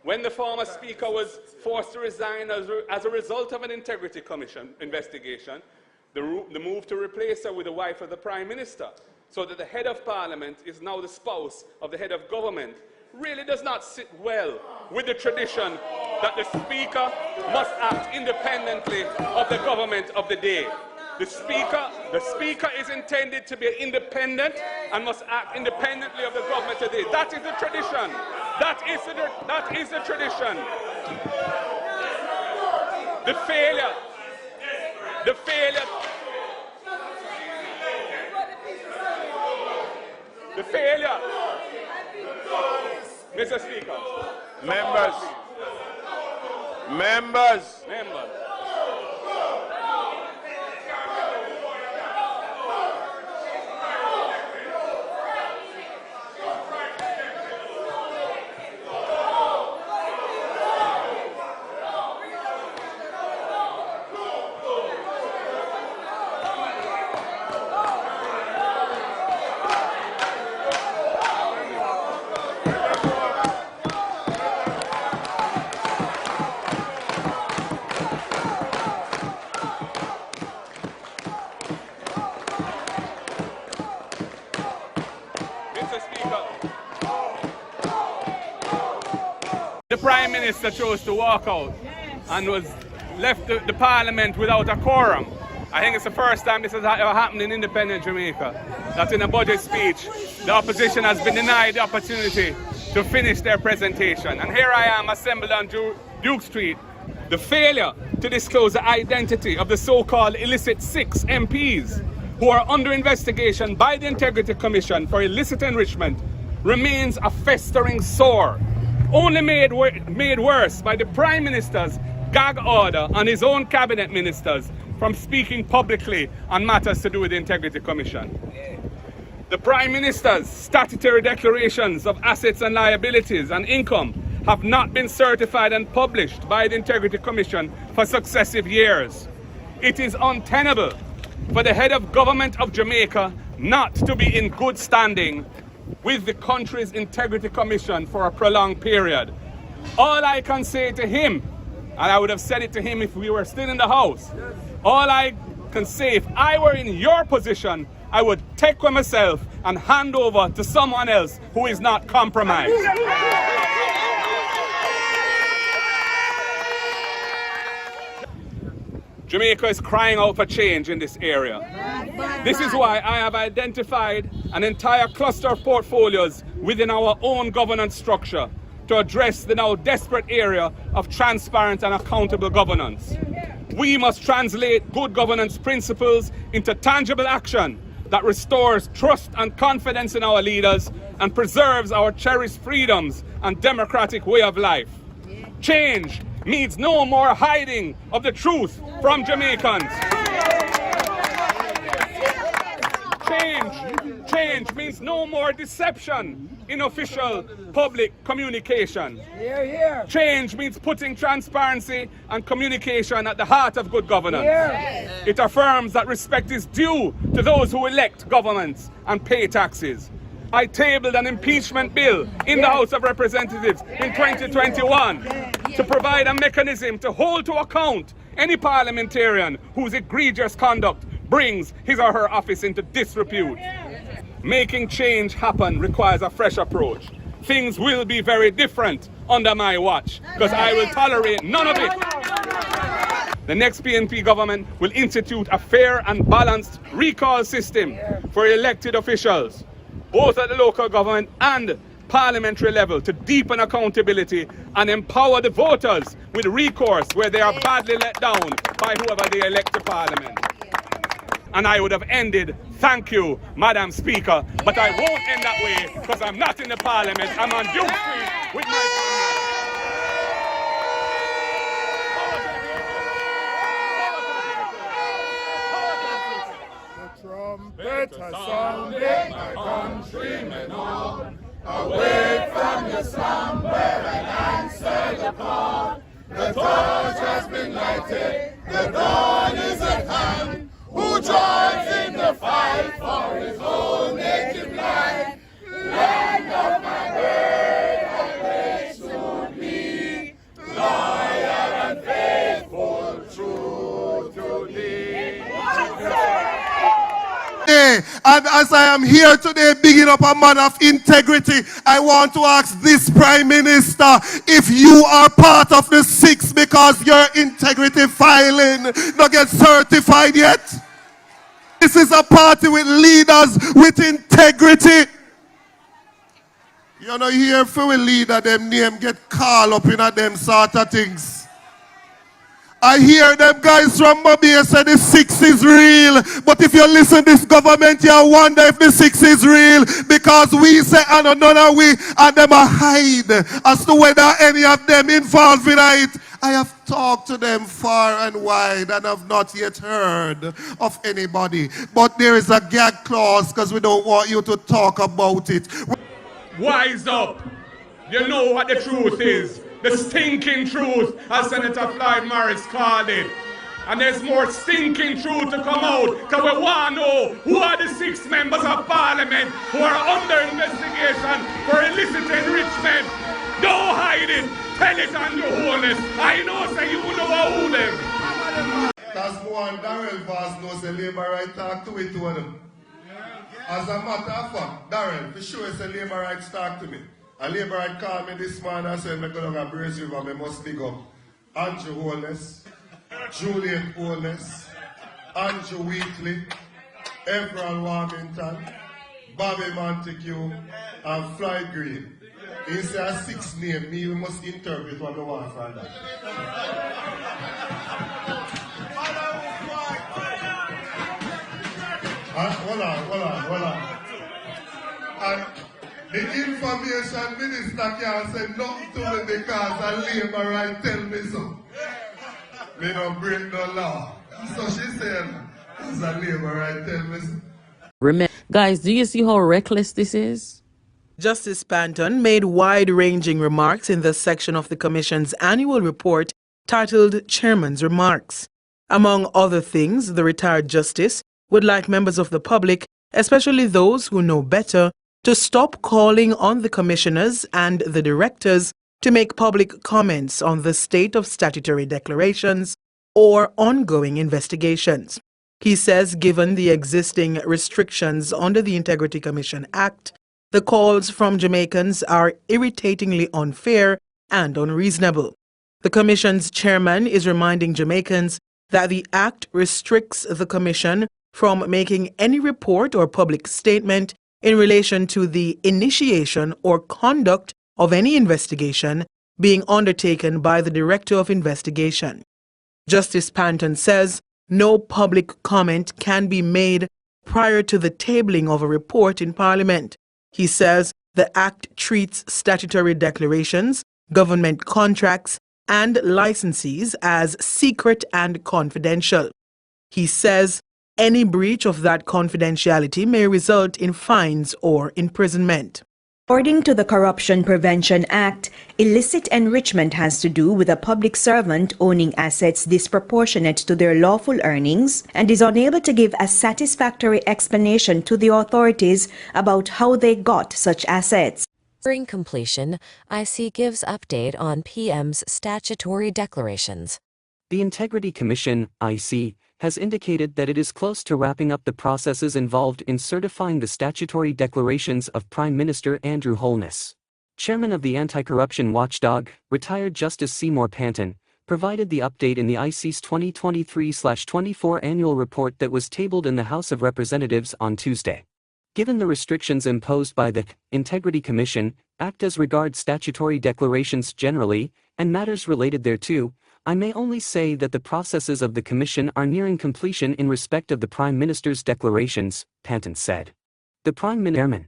when the former Speaker was forced to resign as a result of an Integrity Commission investigation, the move to replace her with the wife of the Prime Minister, so that the head of Parliament is now the spouse of the head of government, really does not sit well with the tradition that the Speaker must act independently of the government of the day. The Speaker is intended to be independent and must act independently of the government of the day. That is the tradition. That is the tradition. The failure, Mr. Speaker. Members. The Prime Minister chose to walk out and was left the Parliament without a quorum. I think it's the first time this has ever happened in independent Jamaica, that in a budget speech, the opposition has been denied the opportunity to finish their presentation. And here I am assembled on Duke Street. The failure to disclose the identity of the so-called illicit 6 MPs who are under investigation by the Integrity Commission for illicit enrichment remains a festering sore, only made worse by the Prime Minister's gag order on his own cabinet ministers from speaking publicly on matters to do with the Integrity Commission. The Prime Minister's statutory declarations of assets and liabilities and income have not been certified and published by the Integrity Commission for successive years. It is untenable for the head of government of Jamaica not to be in good standing with the country's Integrity Commission for a prolonged period. All I can say to him, and I would have said it to him if we were still in the House, all I can say, if I were in your position, I would take with myself and hand over to someone else who is not compromised. Jamaica is crying out for change in this area. This is why I have identified an entire cluster of portfolios within our own governance structure to address the now desperate area of transparent and accountable governance. We must translate good governance principles into tangible action that restores trust and confidence in our leaders and preserves our cherished freedoms and democratic way of life. Change means no more hiding of the truth from Jamaicans. Change means no more deception in official public communication. Change means putting transparency and communication at the heart of good governance. It affirms that respect is due to those who elect governments and pay taxes. I tabled an impeachment bill in the House of Representatives in 2021 to provide a mechanism to hold to account any parliamentarian whose egregious conduct brings his or her office into disrepute. Making change happen requires a fresh approach. Things will be very different under my watch, because I will tolerate none of it. The next PNP government will institute a fair and balanced recall system for elected officials, both at the local government and parliamentary level, to deepen accountability and empower the voters with recourse where they are badly let down by whoever they elect to parliament. And I would have ended, thank you, Madam Speaker, but I won't end that way because I'm not in the parliament. I'm on Duke Street with my The trumpet has sounded, my countrymen all, awake from your slumber and answer the call. The torch has been lighted, the dawn is at hand. Who joins in the fight for his own native land? Land of my birth, I pray soon be And as I am here today bigging up a man of integrity, I want to ask this Prime Minister if you are part of the 6 because your integrity filing not get certified yet. This is a party with leaders with integrity. You know, here for a leader, them name get called up in them sort of things. I hear them guys from Mobile say the 6 is real. But if you listen to this government, you wonder if the 6 is real. Because we say, and none of we, and them are hide as to whether any of them involved in it. I have talked to them far and wide and have not yet heard of anybody. But there is a gag clause because we don't want you to talk about it. Wise up. You know what the truth is. The stinking truth, as Senator Floyd Morris called it. And there's more stinking truth to come out, because we want to know who are the 6 members of Parliament who are under investigation for illicit enrichment. Don't hide it. Tell it on your Holness. I know, say you know who them. That's one Darrell Vaz knows the Labour right talk to it to them. As a matter of fact, Darrell, for sure it's a Labour right talk to me. A Labour right called me this morning and said, I'm going to Brace River, I must dig up Andrew Holness, Julian Holness, Andrew Wheatley, Everall Warmington, Bobby Montague, and Floyd Green. He said a 6 name, me we must interpret what we want from that. Hold on. And the information minister can't say nothing to me because a Labour right tell me so. Me don't break no law. So she said, as a Labour right tell me so. Guys, do you see how reckless this is? Justice Panton made wide-ranging remarks in this section of the Commission's annual report titled Chairman's Remarks. Among other things, the retired justice would like members of the public, especially those who know better, to stop calling on the commissioners and the directors to make public comments on the state of statutory declarations or ongoing investigations. He says given the existing restrictions under the Integrity Commission Act, the calls from Jamaicans are irritatingly unfair and unreasonable. The Commission's chairman is reminding Jamaicans that the Act restricts the Commission from making any report or public statement in relation to the initiation or conduct of any investigation being undertaken by the Director of Investigation. Justice Panton says no public comment can be made prior to the tabling of a report in Parliament. He says the Act treats statutory declarations, government contracts, and licensees as secret and confidential. He says any breach of that confidentiality may result in fines or imprisonment. According to the Corruption Prevention Act, illicit enrichment has to do with a public servant owning assets disproportionate to their lawful earnings and is unable to give a satisfactory explanation to the authorities about how they got such assets. During completion, IC gives update on PM's statutory declarations. The Integrity Commission, IC, has indicated that it is close to wrapping up the processes involved in certifying the statutory declarations of Prime Minister Andrew Holness. Chairman of the anti-corruption watchdog, retired Justice Seymour Panton, provided the update in the IC's 2023/24 annual report that was tabled in the House of Representatives on Tuesday. Given the restrictions imposed by the Integrity Commission Act as regards statutory declarations generally, and matters related thereto, I may only say that the processes of the Commission are nearing completion in respect of the Prime Minister's declarations, Panton said. The Prime Minister,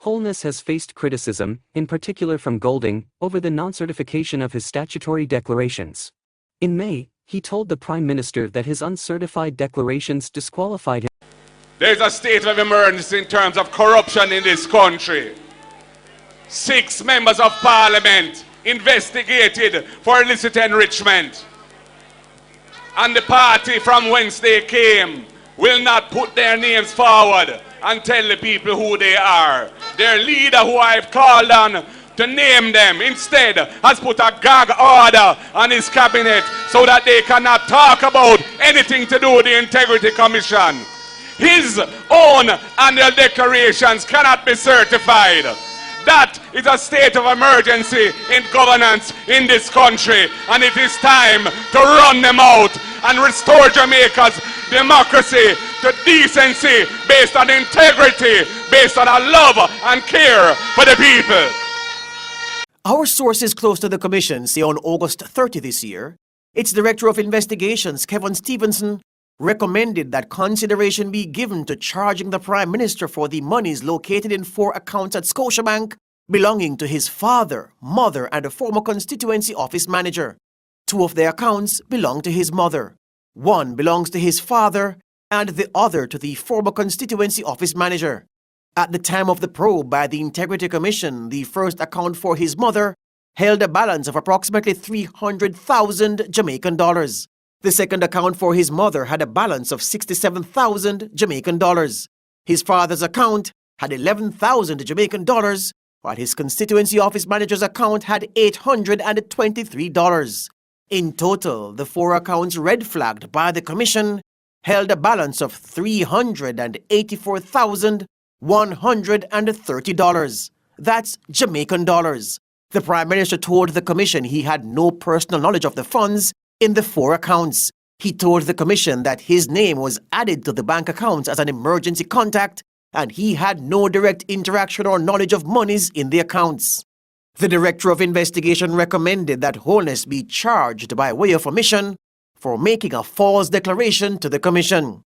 Holness, has faced criticism, in particular from Golding, over the non-certification of his statutory declarations. In May, he told the Prime Minister that his uncertified declarations disqualified him. There's a state of emergency in terms of corruption in this country. 6 members of Parliament investigated for illicit enrichment. And the party from whence they came will not put their names forward and tell the people who they are. Their leader, who I've called on to name them, instead has put a gag order on his cabinet so that they cannot talk about anything to do with the Integrity Commission. his own annual declarations cannot be certified. That is a state of emergency in governance in this country, and it is time to run them out and restore Jamaica's democracy to decency based on integrity, based on a love and care for the people. Our sources close to the Commission say on August 30 this year, its Director of Investigations, Kevin Stevenson, recommended that consideration be given to charging the Prime Minister for the monies located in 4 accounts at Scotiabank belonging to his father, mother, and a former constituency office manager. 2 of the accounts belong to his mother. 1 belongs to his father, and the other to the former constituency office manager. At the time of the probe by the Integrity Commission, the first account for his mother held a balance of approximately 300,000 Jamaican dollars. The second account for his mother had a balance of 67,000 Jamaican dollars. His father's account had 11,000 Jamaican dollars, while his constituency office manager's account had $823. In total, the 4 accounts red flagged by the Commission held a balance of $384,130. That's Jamaican dollars. The Prime Minister told the Commission he had no personal knowledge of the funds in the 4 accounts. He told the Commission that his name was added to the bank accounts as an emergency contact and he had no direct interaction or knowledge of monies in the accounts. The Director of Investigation recommended that Holness be charged by way of omission for making a false declaration to the Commission.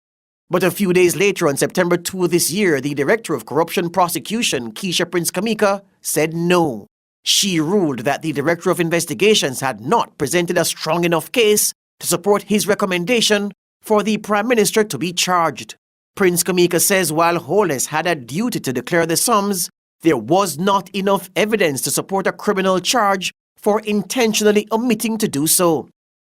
But a few days later, on September 2 this year, the Director of Corruption Prosecution, Keisha Prince Kamika, said no. She ruled that the Director of Investigations had not presented a strong enough case to support his recommendation for the Prime Minister to be charged. Prince Kamika says while Holness had a duty to declare the sums, there was not enough evidence to support a criminal charge for intentionally omitting to do so.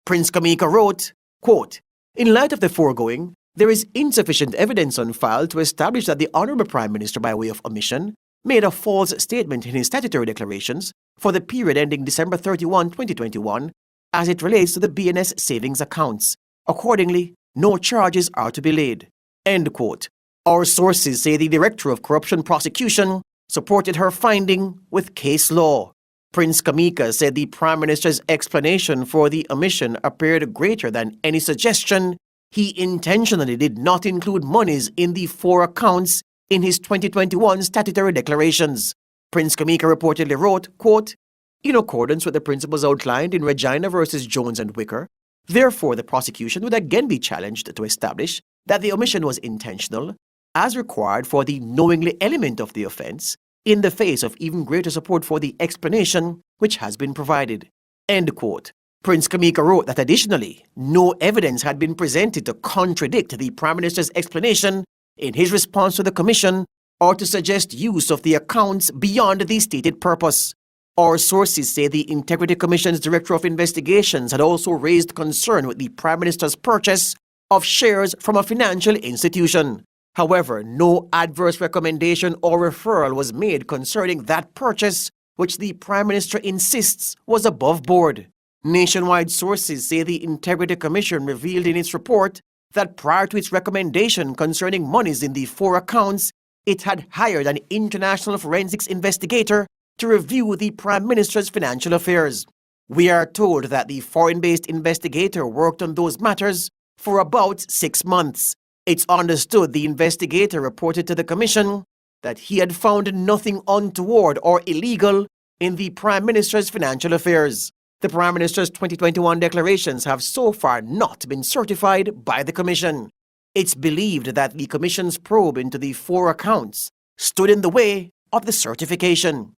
Prince Kamika wrote, quote, "In light of the foregoing, there is insufficient evidence on file to establish that the Honourable Prime Minister, by way of omission, made a false statement in his statutory declarations for the period ending December 31, 2021, as it relates to the BNS savings accounts. Accordingly, no charges are to be laid." End quote. Our sources say the Director of Corruption Prosecution supported her finding with case law. Prince Kamika said the Prime Minister's explanation for the omission appeared greater than any suggestion he intentionally did not include monies in the 4 accounts in his 2021 statutory declarations. Prince Kamika reportedly wrote, quote, "In accordance with the principles outlined in Regina versus Jones and Wicker, therefore the prosecution would again be challenged to establish that the omission was intentional, as required for the knowingly element of the offence, in the face of even greater support for the explanation which has been provided." End quote. Prince Kamika wrote that additionally, no evidence had been presented to contradict the Prime Minister's explanation in his response to the Commission or to suggest use of the accounts beyond the stated purpose. Our sources say the Integrity Commission's Director of Investigations had also raised concern with the Prime Minister's purchase of shares from a financial institution. However, no adverse recommendation or referral was made concerning that purchase, which the Prime Minister insists was above board. Nationwide sources say the Integrity Commission revealed in its report that prior to its recommendation concerning monies in the 4 accounts, it had hired an international forensics investigator to review the Prime Minister's financial affairs. We are told that the foreign-based investigator worked on those matters for about 6 months. It's understood the investigator reported to the Commission that he had found nothing untoward or illegal in the Prime Minister's financial affairs. The Prime Minister's 2021 declarations have so far not been certified by the Commission. It's believed that the Commission's probe into the 4 accounts stood in the way of the certification.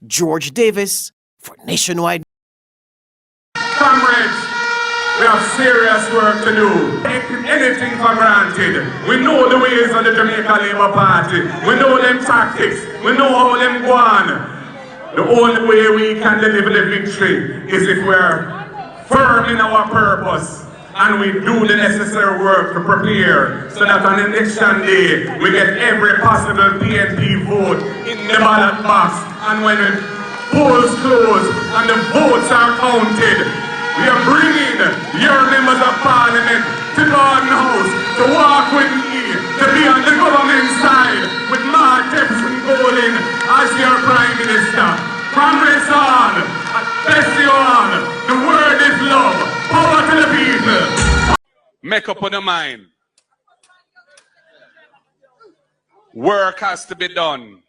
George Davis for Nationwide. Comrades, we have serious work to do. Taking anything for granted. We know the ways of the Jamaica Labour Party. We know them tactics. We know how them go on. The only way we can deliver the victory is if we're firm in our purpose and we do the necessary work to prepare so that on election day we get every possible PNP vote in the ballot box, and when the polls close and the votes are counted, we are bringing your members of parliament to Garden House to walk with me to be on the government side with Mark Jefferson Bowling as your Prime Minister. Congress on, bless you all. The word is love. Power to the people. Make up on the mind. Work has to be done.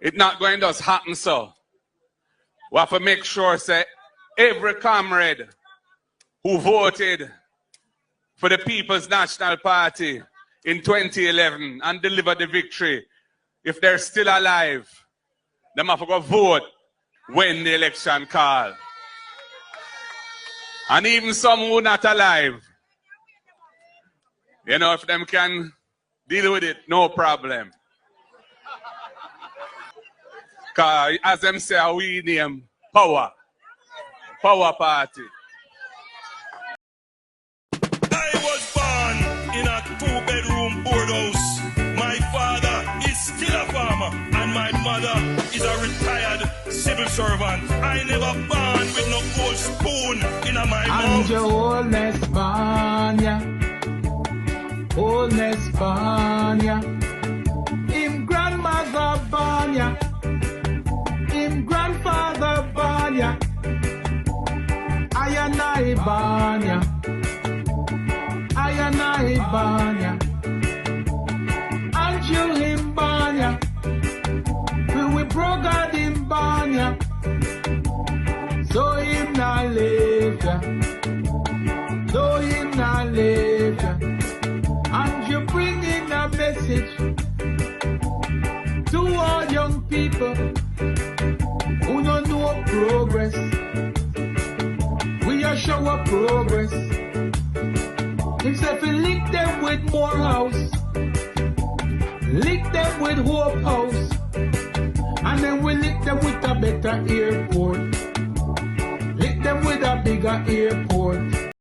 It's not going to just happen so. We have to make sure that every comrade who voted for the People's National Party in 2011 and delivered the victory, if they're still alive, they have to go vote when the election call. And even some who are not alive, you know, if them can deal with it, no problem. Because as them say, we name power. Power party. I was born in a 2-bedroom boardhouse. My father is still a farmer and my mother is a retired civil servant. I never born with no gold spoon in my mouth. And your Holness born ya, Holness born ya. Him grandmother born ya, him grandfather born ya. I and I born ya, I and I born ya. And you him born ya, we broke him born ya. So him not live ya, so him not live ya. And you bring in a message to all young people who don't know progress. We are show up progress. Himself, he link them with more house, link them with Hope House, and then we link them with a better airport, link them with a bigger airport.